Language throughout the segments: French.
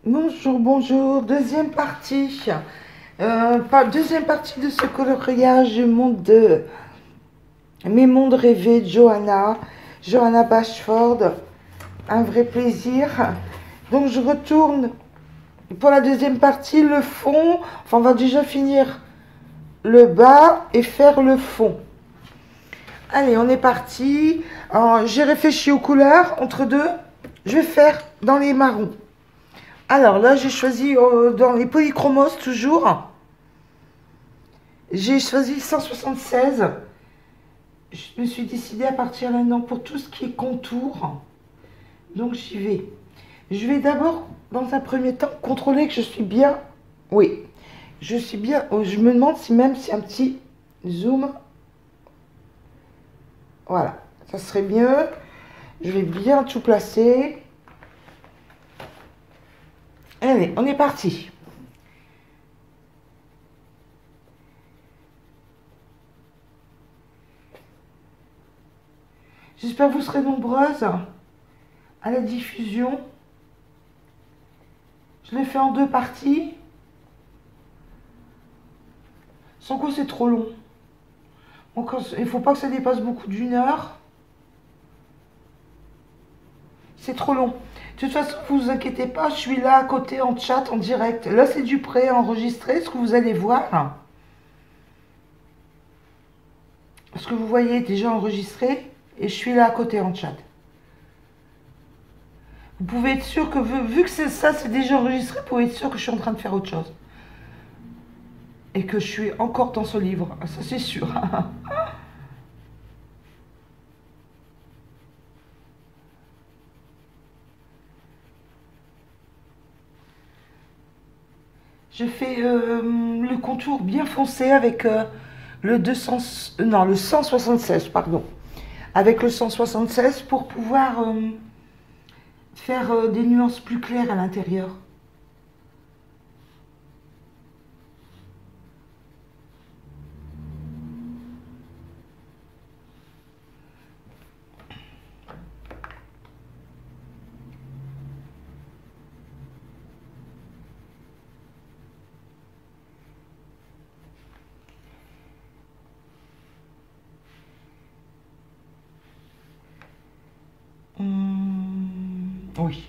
Bonjour, bonjour. Deuxième partie. Deuxième partie de ce coloriage du monde de Mes mondes rêvés de Johanna Bashford. Un vrai plaisir. Donc je retourne pour la deuxième partie, le fond. Enfin, on va déjà finir le bas et faire le fond. Allez, on est parti. J'ai réfléchi aux couleurs entre deux. Je vais faire dans les marrons. Alors là, j'ai choisi dans les polychromos toujours. J'ai choisi 176. Je me suis décidée à partir là-dedans pour tout ce qui est contour. Donc j'y vais. Je vais d'abord, dans un premier temps, contrôler que je suis bien. Oui, je suis bien. Oh, je me demande si même si un petit zoom. Voilà, ça serait mieux. Je vais bien tout placer. Allez, on est parti. J'espère que vous serez nombreuses à la diffusion. Je l'ai fait en deux parties. Sans quoi c'est trop long. Donc, il ne faut pas que ça dépasse beaucoup d'une heure. C'est trop long. De toute façon, vous vous inquiétez pas, je suis là à côté en chat, en direct. Là, c'est du pré-enregistré, ce que vous allez voir. Ce que vous voyez est déjà enregistré. Et je suis là à côté en chat. Vous pouvez être sûr que, vu que c'est ça, c'est déjà enregistré, vous pouvez être sûr que je suis en train de faire autre chose. Et que je suis encore dans ce livre. Ça, c'est sûr. Je fais le contour bien foncé avec le 200, non, le 176, pardon. Avec le 176 pour pouvoir faire des nuances plus claires à l'intérieur. Oui.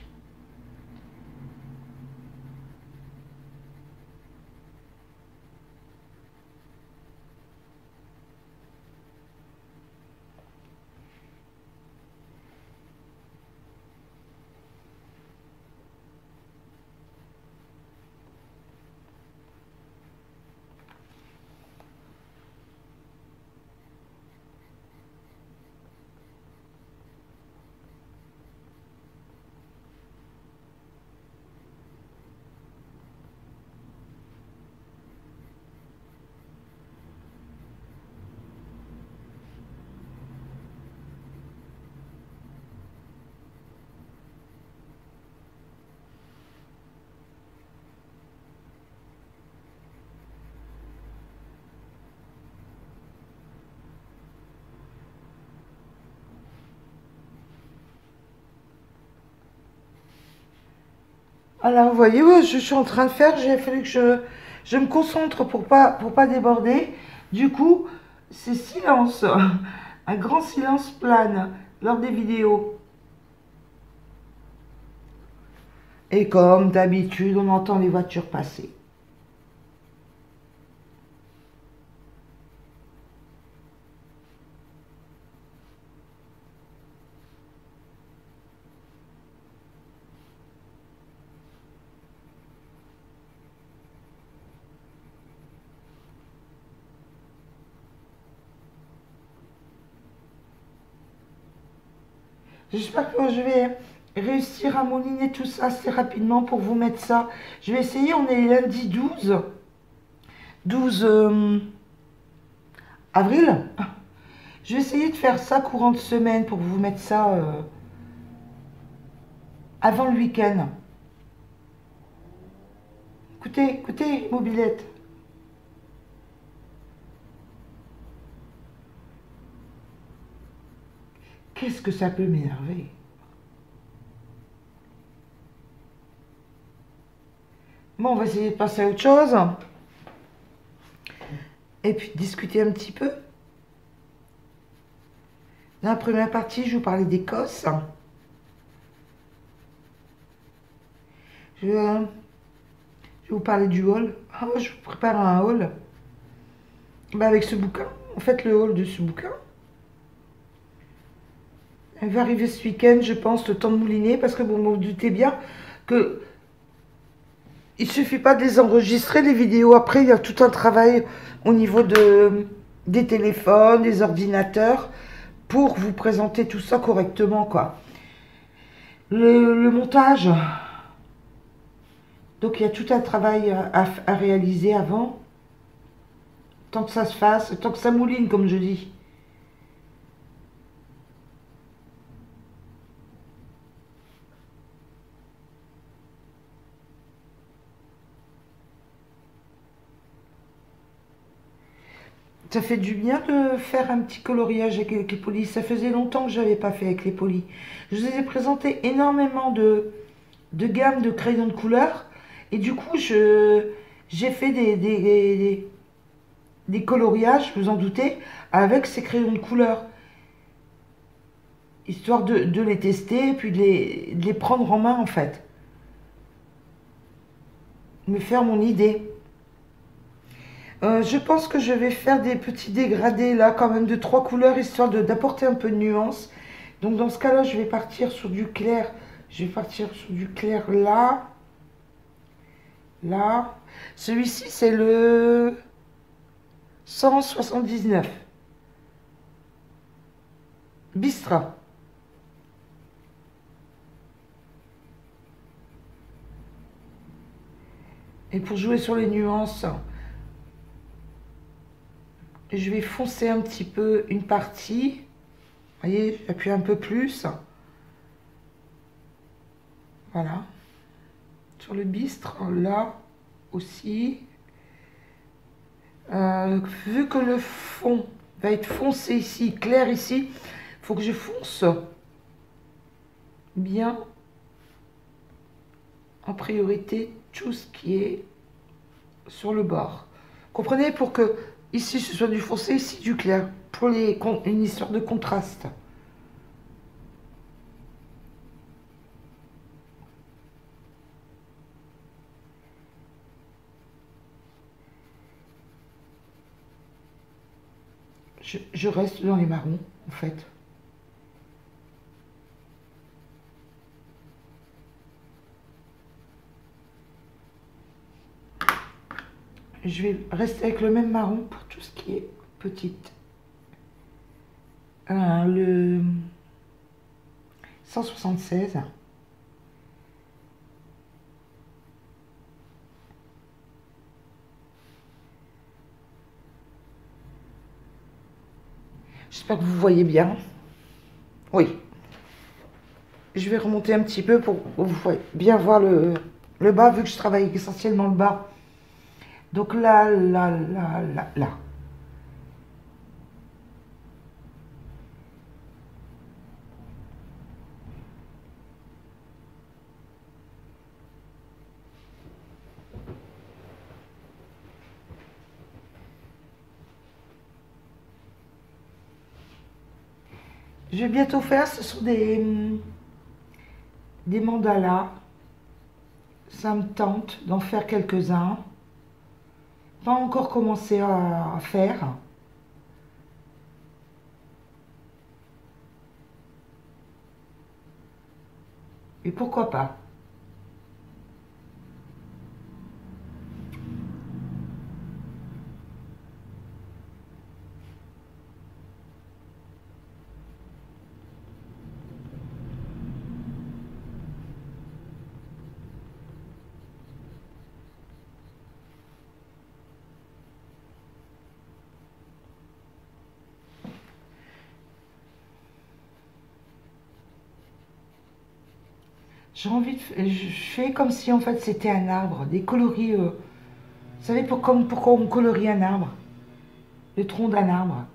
Alors, vous voyez, ouais, je suis en train de faire, j'ai fallu que je me concentre pour pas déborder. Du coup, c'est silence, un grand silence plane lors des vidéos. Et comme d'habitude, on entend les voitures passer. J'espère que je vais réussir à mouliner tout ça assez rapidement pour vous mettre ça. Je vais essayer, on est lundi 12 avril. Je vais essayer de faire ça courant de semaine pour vous mettre ça avant le week-end. Écoutez, écoutez, mobilette. Qu'est-ce que ça peut m'énerver? Bon, on va essayer de passer à autre chose. Et puis discuter un petit peu. Dans la première partie, je vous parlais d'Écosse. Je vais vous parler du haul. Ah, je vous prépare un haul. Bah, avec ce bouquin. En fait, le haul de ce bouquin. Elle va arriver ce week-end, je pense, le temps de mouliner. Parce que vous vous doutez bien que il suffit pas de les enregistrer, les vidéos. Après, il y a tout un travail au niveau des téléphones, des ordinateurs, pour vous présenter tout ça correctement, quoi. Le montage. Donc, il y a tout un travail à réaliser avant. Tant que ça se fasse, tant que ça mouline, comme je dis. Ça fait du bien de faire un petit coloriage avec les polis. Ça faisait longtemps que je n'avais pas fait avec les polis. Je vous ai présenté énormément de gammes de crayons de couleur. Et du coup, j'ai fait des coloriages, vous en doutez, avec ces crayons de couleur. Histoire de les tester, puis de les prendre en main, en fait. Me faire mon idée. Je pense que je vais faire des petits dégradés là, quand même de 3 couleurs, histoire d'apporter un peu de nuance. Donc dans ce cas-là, je vais partir sur du clair. Je vais partir sur du clair là, là. Celui-ci, c'est le 179. Bistra. Et pour jouer sur les nuances, je vais foncer un petit peu une partie. Vous voyez, j'appuie un peu plus. Voilà. Sur le bistre, là aussi. Vu que le fond va être foncé ici, clair ici, il faut que je fonce bien en priorité tout ce qui est sur le bord. Comprenez, pour que ici ce soit du foncé, ici du clair, pour une histoire de contraste. Je reste dans les marrons, en fait. Je vais rester avec le même marron pour tout ce qui est petite. Le 176. J'espère que vous voyez bien. Oui. Je vais remonter un petit peu pour que vous bien voir le bas, vu que je travaille essentiellement le bas. Donc là, là, là, là, là. Je vais bientôt faire, ce sont des mandalas. Ça me tente d'en faire quelques-uns. Pas encore commencé à faire. Et pourquoi pas? J'ai envie de... Je fais comme si en fait c'était un arbre, des coloris... vous savez pourquoi on colorie un arbre? Le tronc d'un arbre.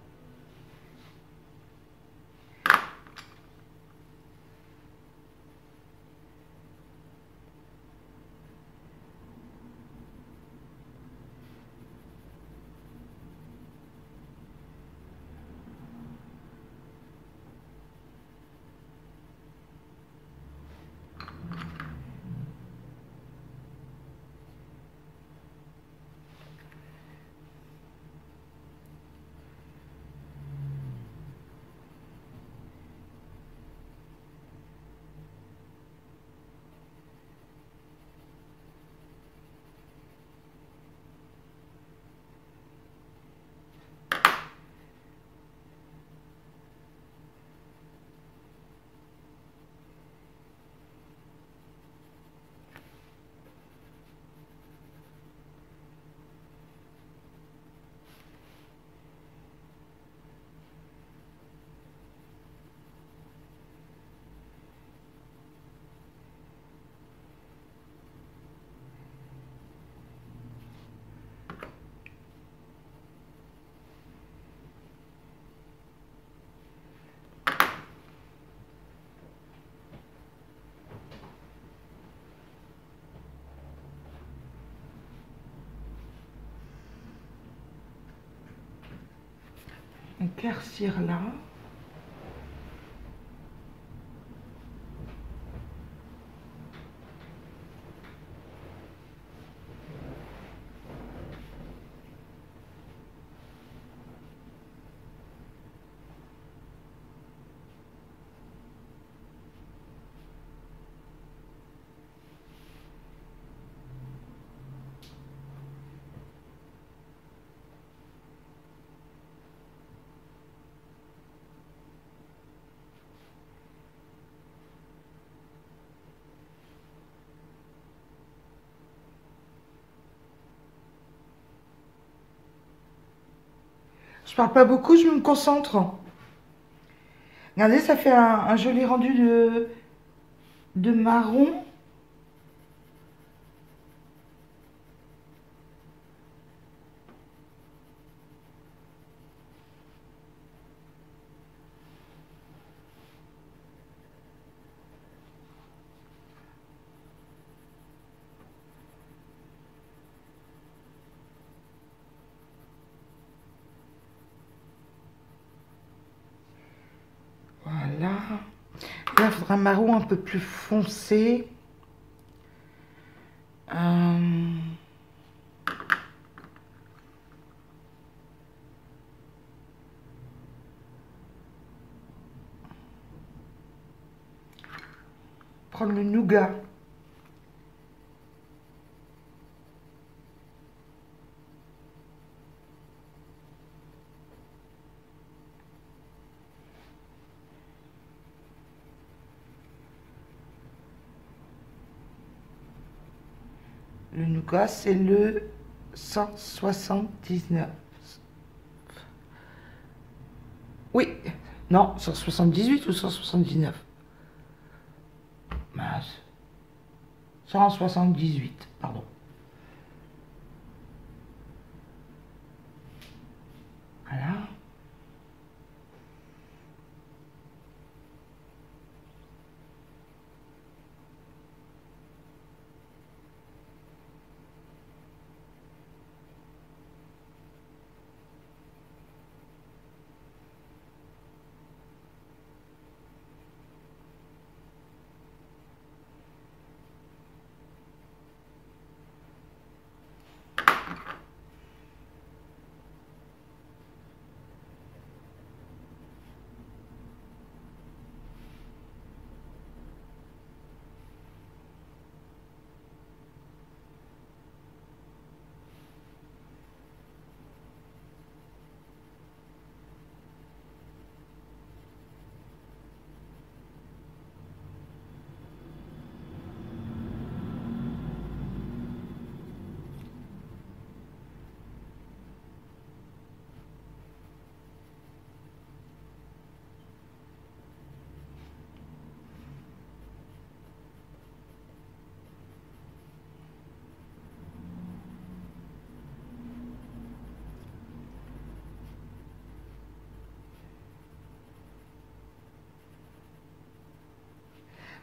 éclaircir là. Je parle pas beaucoup, je me concentre. Regardez, ça fait un joli rendu de marron. Voilà. Là, il faudra un marron un peu plus foncé. Prendre le nougat. Le nougat, c'est le 179. Oui, non, 178 ou 179. Mince. 178, pardon. Voilà.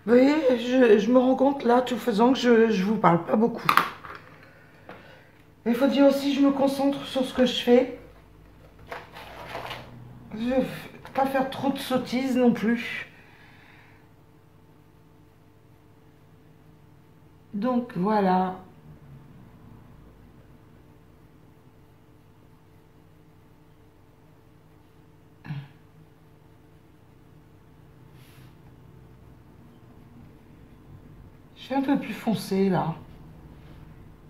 Vous voyez, je me rends compte là, tout faisant, que je vous parle pas beaucoup. Il faut dire aussi, je me concentre sur ce que je fais. Je ne vais pas faire trop de sottises non plus. Donc voilà. Je fais un peu plus foncé là.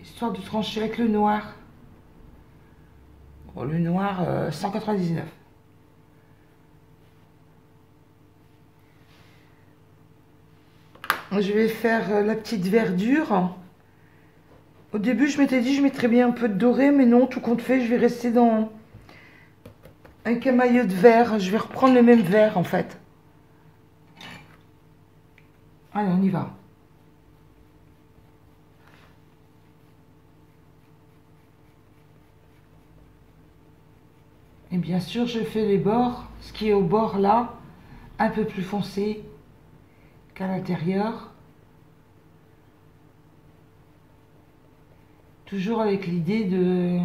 Histoire de trancher avec le noir. Bon, le noir, 199. Je vais faire la petite verdure. Au début, je m'étais dit je mettrais bien un peu de doré, mais non, tout compte fait, je vais rester dans avec un maillot de vert. Je vais reprendre le même vert en fait. Allez, on y va. Et bien sûr, je fais les bords, ce qui est au bord là, un peu plus foncé qu'à l'intérieur. Toujours avec l'idée de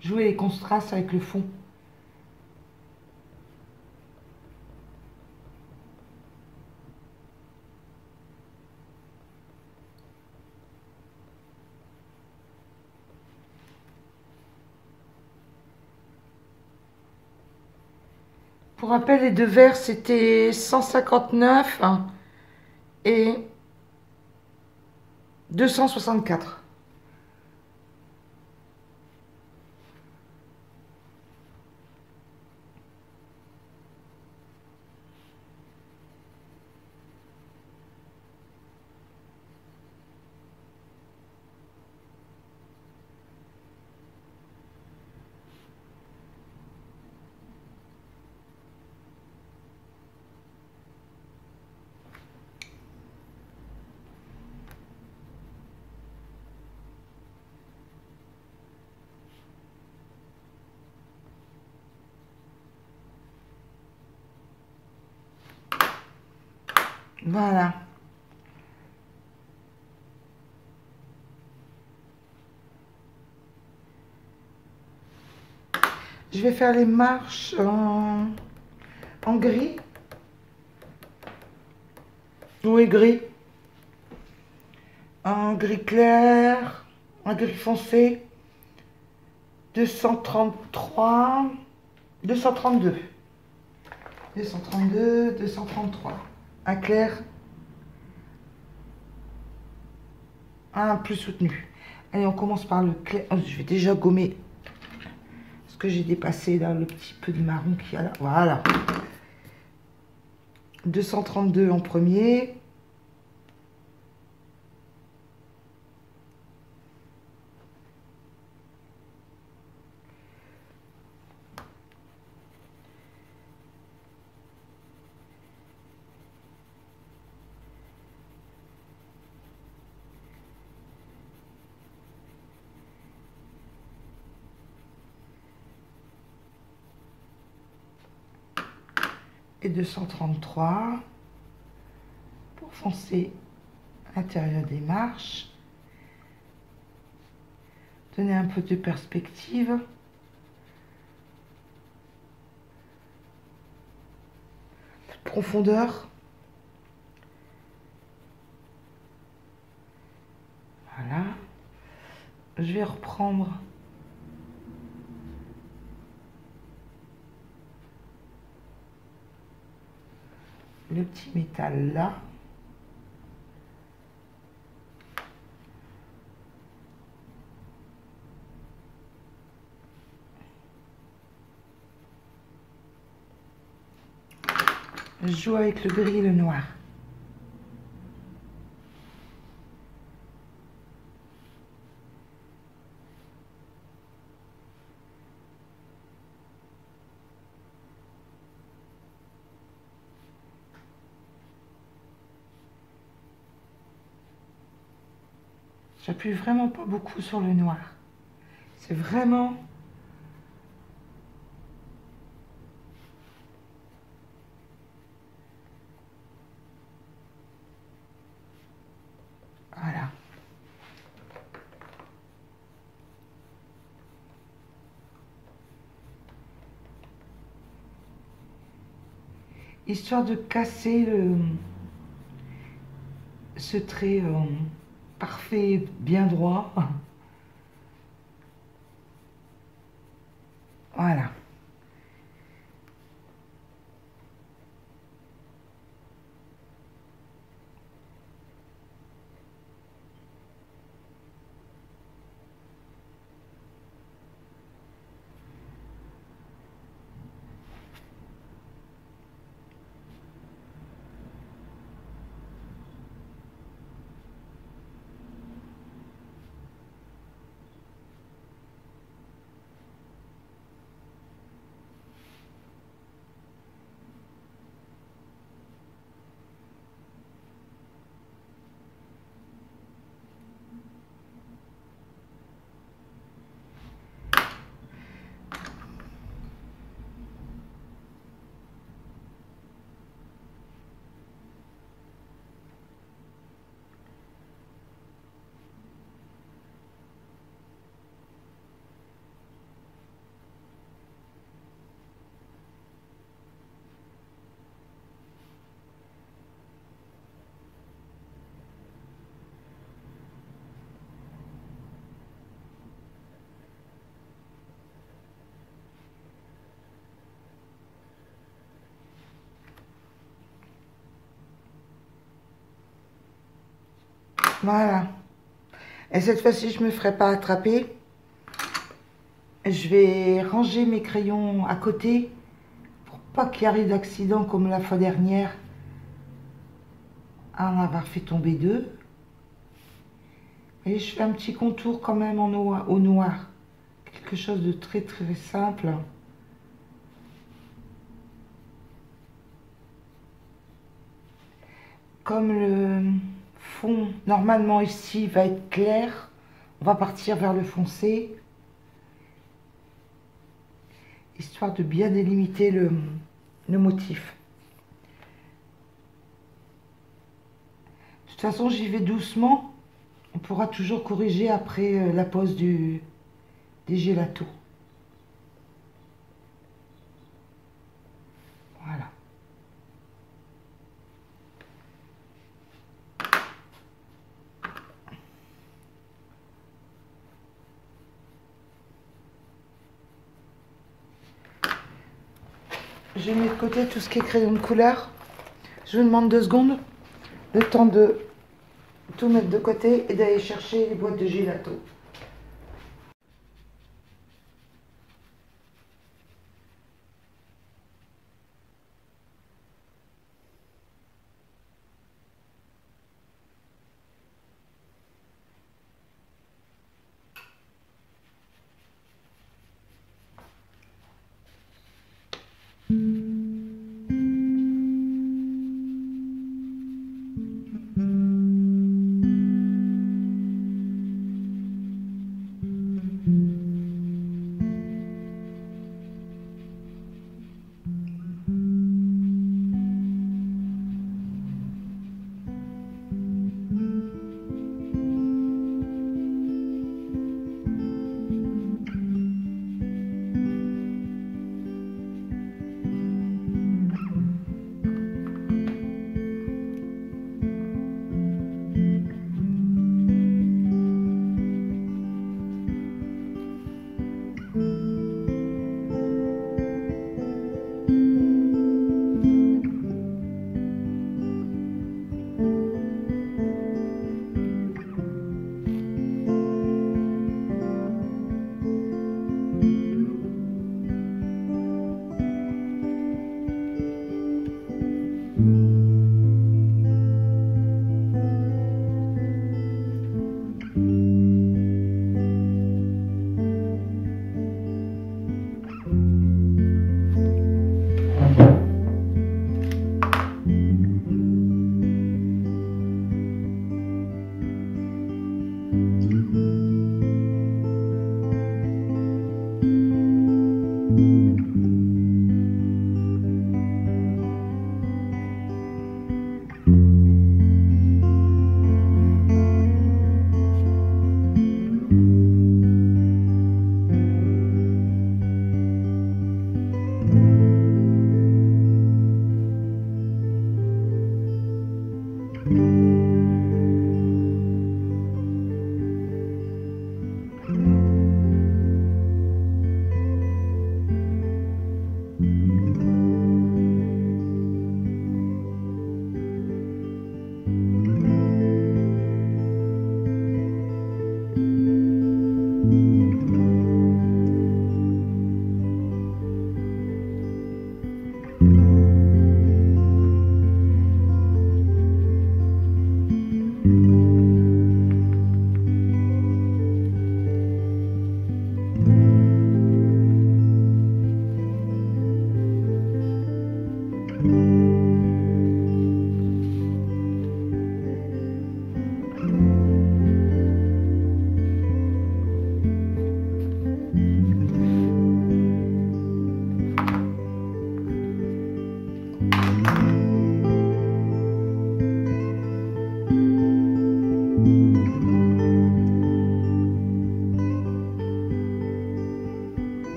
jouer les contrastes avec le fond. Pour rappel, les deux verres, c'était 159 et 264. Voilà. Je vais faire les marches en gris. Oui, gris. Un gris clair, un gris foncé. 233, 232. 232, 233. Un clair, un plus soutenu. Allez, on commence par le clair. Oh, je vais déjà gommer ce que j'ai dépassé là, le petit peu de marron qu'il y a là. Voilà. 232 en premier. Et 233 pour foncer à l'intérieur des marches, donner un peu de perspective, de profondeur. Voilà, je vais reprendre le petit métal là. Je joue avec le gris et le noir. J'appuie vraiment pas beaucoup sur le noir. C'est vraiment... Voilà. Histoire de casser ce trait parfait, bien droit. Voilà. Voilà. Et cette fois-ci, je me ferai pas attraper. Je vais ranger mes crayons à côté pour pas qu'il arrive d'accident comme la fois dernière à en avoir fait tomber deux. Et je fais un petit contour quand même au noir. Quelque chose de très très simple. Comme le fond normalement ici va être clair, on va partir vers le foncé, histoire de bien délimiter le motif. De toute façon, j'y vais doucement. On pourra toujours corriger après la pose des gélatos. Voilà. Je mets de côté tout ce qui est crayon de couleur. Je vous demande 2 secondes, le temps de tout mettre de côté et d'aller chercher les boîtes de gélato.